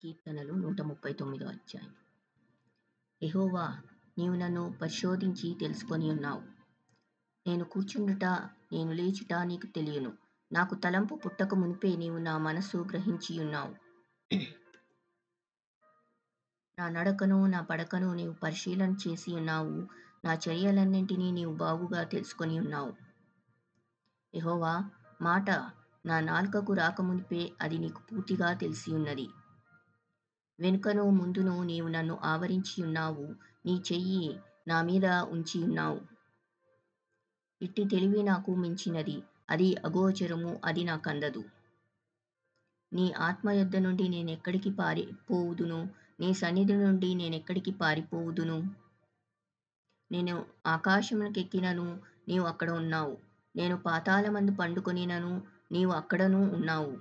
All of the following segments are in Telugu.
కీర్తనలు 139 అధ్యాయం. యెహోవా, నీవు నన్ను పరిశోధించి తెలుసుకొని ఉన్నావు. నేను కూర్చుండుట, నేను లేచుట నీకు తెలియను. నాకు తలంపు పుట్టక మునిపే నీవు నా మనస్సు గ్రహించియున్నావు. నా నడకను, నా పడకను నీవు పరిశీలన చేసి ఉన్నావు. నా చర్యలన్నింటినీ నీవు బాగుగా తెలుసుకొని ఉన్నావు. యెహోవా, మాట నా నాలుకకు రాకమునిపే అది నీకు పూర్తిగా తెలిసి ఉన్నది. వెనుకను ముందును నీవు నన్ను ఆవరించి ఉన్నావు. నీ చెయ్యి నా మీద ఉంచి ఉన్నావు. ఇట్టి తెలివి నాకు మించినది. అది అగోచరము, అది నాకందదు. నీ ఆత్మ యొద్ద నుండి నేనెక్కడికి పారిపోవుదును? నీ సన్నిధి నుండి నేనెక్కడికి పారిపోవుదును? నేను ఆకాశమునకెక్కినను, నీవు అక్కడ ఉన్నావు. నేను పాతాళమందు పండుకొనినను, నీవు అక్కడనూ ఉన్నావు.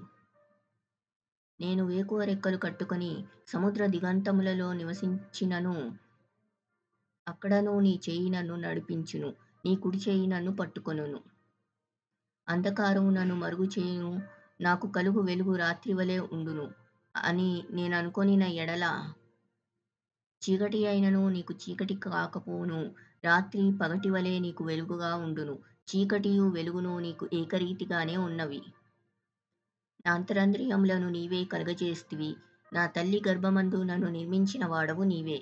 నేను వేకువ రెక్కలు కట్టుకొని సముద్ర దిగంతములలో నివసించినను, అక్కడనూ నీ చెయ్యి నన్ను నడిపించును. నీ కుడి చెయ్యి నన్ను పట్టుకొనును. అంధకారము నన్ను మరుగు చేయును, నాకు కలుగు వెలుగు రాత్రివలె ఉండును అని నేననుకొనిన ఎడల, చీకటి అయినను నీకు చీకటి కాకపోవును, రాత్రి పగటివలె నీకు వెలుగుగా ఉండును. చీకటియు వెలుగును నీకు ఏకరీతిగానే ఉన్నవి. నా అంతరంద్రియములను నీవే కలుగజేస్తివి. నా తల్లి గర్భమందు నన్ను నిర్మించిన వాడవు నీవే.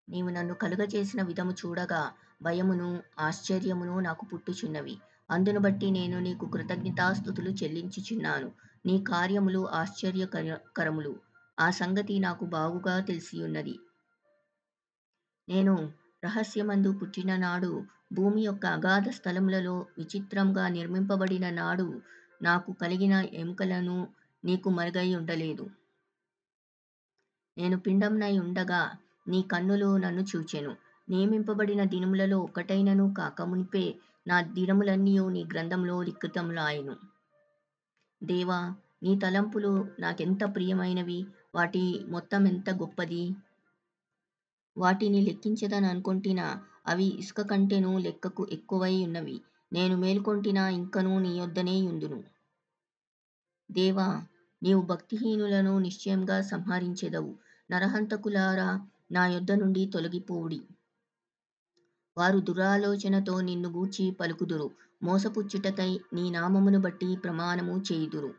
నీవు నన్ను కలుగజేసిన విధము చూడగా భయమును ఆశ్చర్యమును నాకు పుట్టుచున్నవి. అందును బట్టి నేను నీకు కృతజ్ఞతాస్తుతులు చెల్లించుచున్నాను. నీ కార్యములు ఆశ్చర్యకరములు. ఆ సంగతి నాకు బాగుగా తెలిసియున్నది. నేను రహస్యమందు పుట్టిన నాడు, భూమి యొక్క అగాధ స్థలములలో విచిత్రంగా నిర్మింపబడిన నాడు, నాకు కలిగిన ఎముకలను నీకు మరుగై ఉండలేదు. నేను పిండంనై ఉండగా నీ కన్నులు నన్ను చూచెను. నియమింపబడిన దినములలో ఒక్కటైనను కాకమునిపే నా దినములన్నీయు నీ గ్రంథంలో లిఖితములాయెను. దేవా, నీ తలంపులు నాకెంత ప్రియమైనవి! వాటి మొత్తమెంత గొప్పది! వాటిని లెక్కించదననుకొంటినా, అవి ఇసుక కంటెను లెక్కకు ఎక్కువై ఉన్నవి. నేను మేలుకొంటినా, ఇంకనూ నీ యొద్దనే యుందును. దేవా, నీవు భక్తిహీనులను నిశ్చయముగా సంహరించెదవు. నరహంతకులారా, నా యొద్ద నుండి తొలగిపోవుడి. వారు దురాలోచనతో నిన్ను గూర్చి పలుకుదురు. మోసపుచ్చుటకై నీ నామమును బట్టి ప్రమాణము చేయుదురు.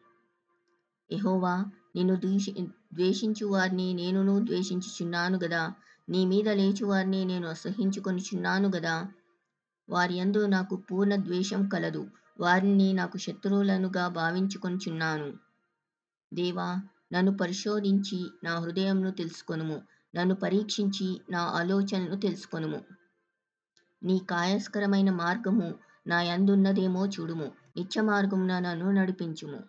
యెహోవా, నిన్ను ద్వేషించు వారిని నేనును ద్వేషించుచున్నాను గదా. నీ మీద లేచువారిని నేను అసహ్యించుకొనుచున్నాను గదా. వారి యందు నాకు పూర్ణ ద్వేషం కలదు. వారిని నాకు శత్రువులనుగా భావించుకొనుచున్నాను. దేవా, నన్ను పరిశోధించి నా హృదయమును తెలుసుకొనుము. నన్ను పరీక్షించి నా ఆలోచనలు తెలుసుకొనుము. నీ కాయస్కరమైన మార్గము నా యందున్నదేమో చూడుము. నిత్య మార్గమున నన్ను నడిపించుము.